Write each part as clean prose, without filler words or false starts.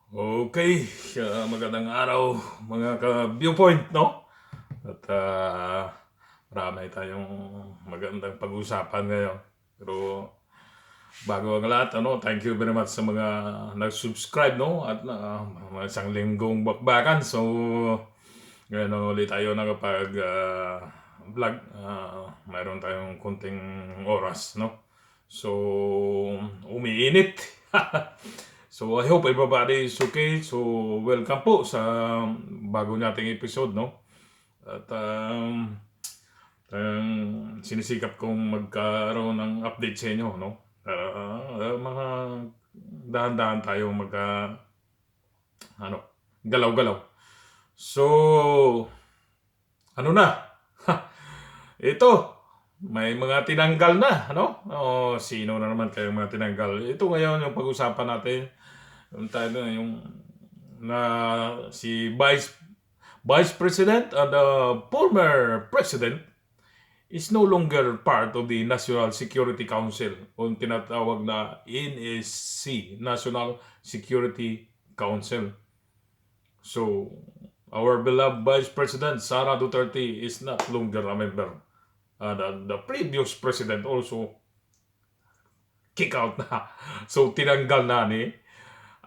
Okay, magandang araw mga ka-viewpoint, no? At marami tayong magandang pag-usapan ngayon. Pero bago ang lahat, thank you very much sa mga nag-subscribe, no? At mga isang linggong bakbakan. So, ngayon ulit tayo nakapag-vlog. Mayroon tayong konting oras, no? So, umiinit. So, I hope everybody is okay. So, welcome po sa bago nating episode, no? At sinisikap kong magkaroon ng update sa inyo, no? Mga dahan-dahan tayo ano, galaw-galaw. So, ano na? Ito, may mga tinanggal na, ano? Sino na naman kayong mga tinanggal? Ito ngayon yung pag-usapan natin. Yung tayo na yung na si Vice President and the former President is no longer part of the National Security Council o tinatawag na NSC, National Security Council. So, our beloved Vice President Sara Duterte is not longer a member. The previous president also kick out na. So, tinanggal na ni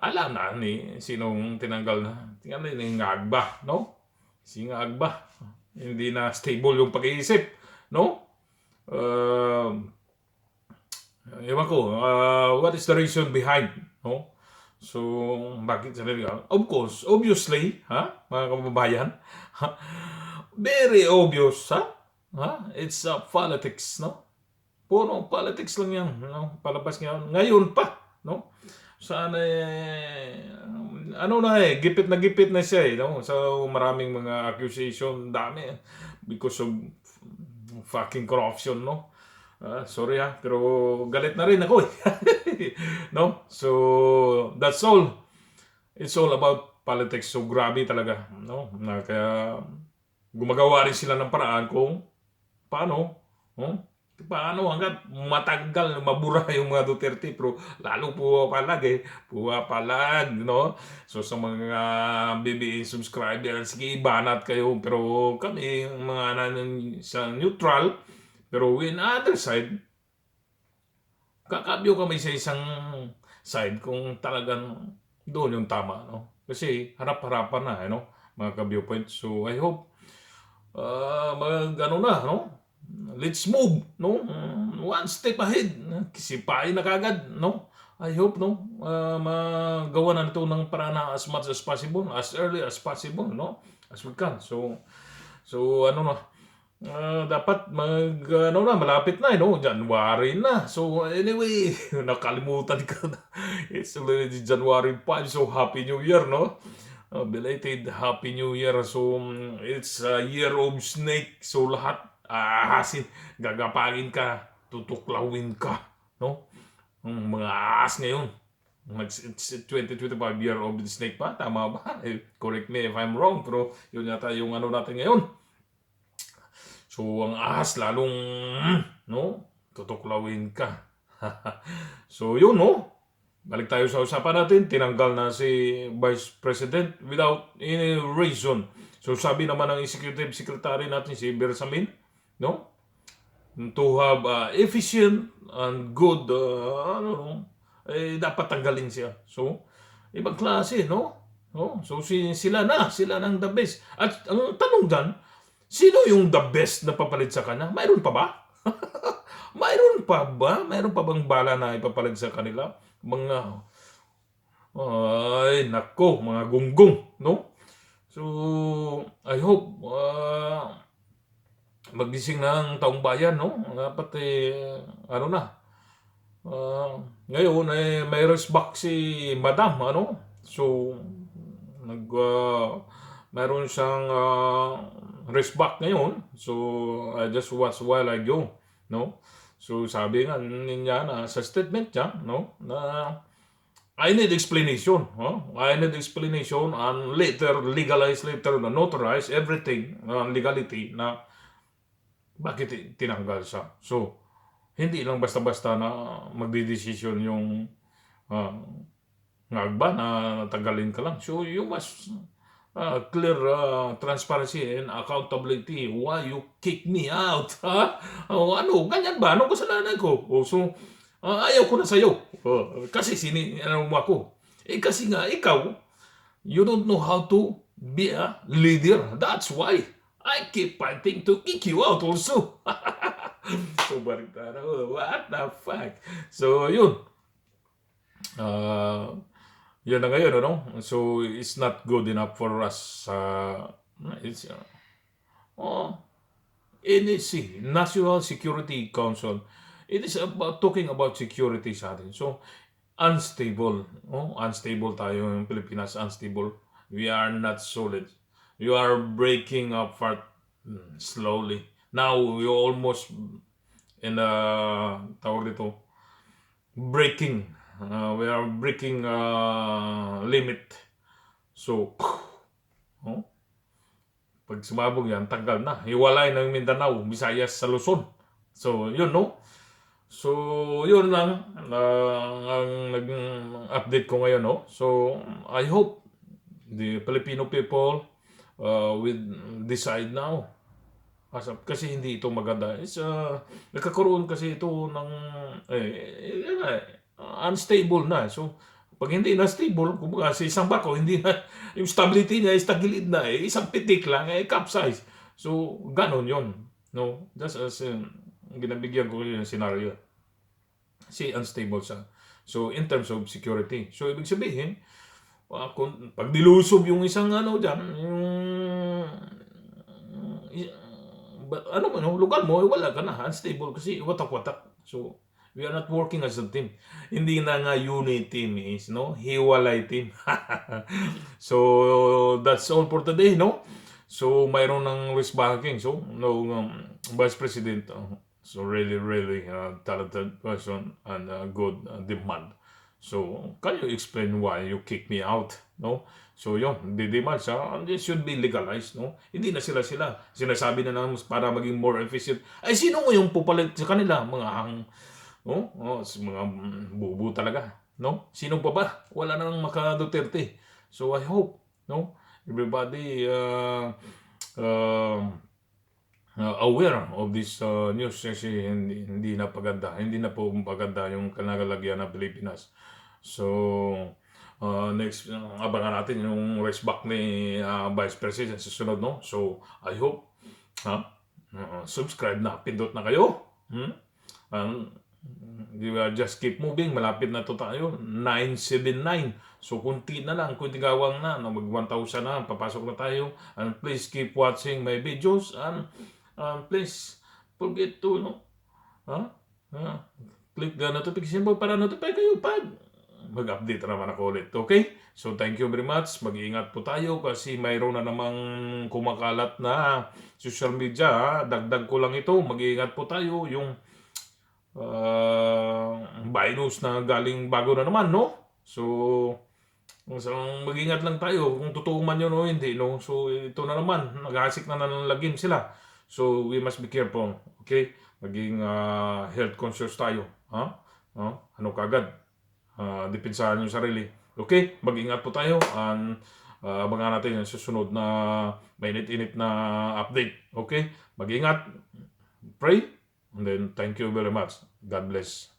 alam na ni sinong tinanggal na. Tingnan ni Ngagba, no? Si Ngagba. Hindi na stable yung pag-iisip, no? Ewan ko, what is the reason behind, no? So, bakit sa nila? Of course, obviously, mga kababayan, very obvious, It's politics, no? Puro politics lang yan, no? Palabas ngayon pa, no? Sana gipit na siya no? So maraming mga accusation, dami because of fucking corruption, no? Sorry pero galit na rin ako no? So that's all. It's all about politics. So grabe talaga, no? Kaya gumagawa rin sila ng paraan kung paano, no? Paano hanggat matagal mabura yung mga Duterte pero lalo puwapalag, no? So sa mga BBA subscriber, sige banat kayo pero kami mga sa neutral pero in other side kakabyo kami sa isang side kung talagang doon yung tama, no? Kasi harap-harapan na, mga ka-viewpoint. So I hope no? Let's move, no? One step ahead. Sipain na kagad, no? I hope, no? Magawa na ito ng paraan na as much as possible, as early as possible, no? As we can. So ano na, dapat malapit na, no? January na. So anyway, nakalimutan ko na. It's already January 5, so Happy New Year, no? Belated Happy New Year. So, it's a year of snake. So, lahat ahasin. Gagapangin ka. Tutuklawin ka. No? Mga ahas ngayon. It's 2025 year of the snake pa. Tama ba? Correct me if I'm wrong. Pero yun yata yung natin ngayon. So, ang ahas lalong, no? Tutuklawin ka. So, yun, no? Balik tayo sa usapan natin, tinanggal na si Vice President without any reason. So sabi naman ng Executive Secretary natin si Bersamin, no? To have efficient and good, dapat tanggalin siya. So, ibang klase, no? So sila nang the best. At ang tanong dyan, sino yung the best na papalit sa kanya? Mayroon pa ba? Mayroon pa ba? Mayroon pa bang bala na ipapalit sa kanila? Nako, mga gunggong, no? So, I hope magising na ang taong bayan, no? Dapat ngayon may respect si Madam, So, mayroon siyang respect ngayon. So, I just watched a while ago, no? So sabi nga niya na sa statement niya, no, na I need explanation, I need explanation and later legalize, later na notarize everything, legality na bakit tinanggal siya. So hindi lang basta-basta na magdedesisyon yung nga ba na natanggalin ka lang. So you must clear transparency and accountability. Why you kick me out? Ha? O ano, ganyan ba? Anong kasalanan ko? O, so, ayaw ko na sa'yo. Kasi ano mo ako. Kasi nga, ikaw, you don't know how to be a leader. That's why I keep fighting to kick you out also. So, balik tayo. What the fuck? So, yun. Yan na ngayon, ano? So, it's not good enough for us. It's, oh, NSC, National Security Council. It is about talking about security sa atin. So, unstable. Oh, unstable tayo yung Pilipinas, unstable. We are not solid. You are breaking apart slowly. Now, we almost in the, tawag dito, breaking. We are breaking limit. So, oh, pag sumabog yan, tanggal na. Hiwalay ng Mindanao, Visayas sa Luzon. So, yun, no? So, yun lang ang nag-update ko ngayon, no? So, I hope the Filipino people will decide now. Kasi hindi ito maganda. It's, nagkakaroon kasi ito ng unstable na. So, pag hindi na stable, kumbaga sa isang bako, hindi na, yung stability niya is tagilid na. Isang pitik lang, capsize. So, ganon yun. No? That's as ginabigyan ko yung scenario. Kasi unstable siya. So, in terms of security. So, ibig sabihin, kung pag dilusob yung isang ano dyan, yung lugar mo, wala ka na, unstable kasi watak-watak. So, we are not working as a team. Hindi na nga unit team is, no? Hiwalay team. So, that's all for today, no? So, mayroon ng risk banking. So, no, Vice President, so really, really talented person and good demand. So, can you explain why you kick me out, no? So, yun, demand siya, and it should be legalized, no? Hindi na sila. Sinasabi na lang para maging more efficient. Ay, sino mo yung pupalit sa kanila? Mga mga bubu talaga, no? Sino pa ba? Wala na nang maka Duterte. So, I hope, no? Everybody aware of this news kasi hindi na paganda. Hindi na po paganda yung kanagalagyan ng Pilipinas. So, next, abangan natin yung race back ni Vice President sa susunod, no? So, I hope, subscribe na, pindot na kayo. We just keep moving, malapit na to tayo, 979. So, kunti na lang, kunti gawang na, mag 1,000 na, papasok na tayo. And please keep watching my videos and please forget to, no? Click the notification bell para notify kayo pag mag-update naman ako ulit. Okay? So, thank you very much. Mag-iingat po tayo kasi mayroon na namang kumakalat na social media. Dagdag ko lang ito. Mag-iingat po tayo. Yung virus na galing bago na naman, no? So, mag-ingat lang tayo kung totoo man yun o hindi, no? So, ito na naman. Nag-hasik na nanlagim sila. So, we must be careful. Okay? Maging health conscious tayo. Ano kagad? Depensahan yung sarili. Okay? Mag-ingat po tayo and abangan natin yung susunod na mainit-init na update. Okay? Mag-ingat. Pray. And then, thank you very much. God bless.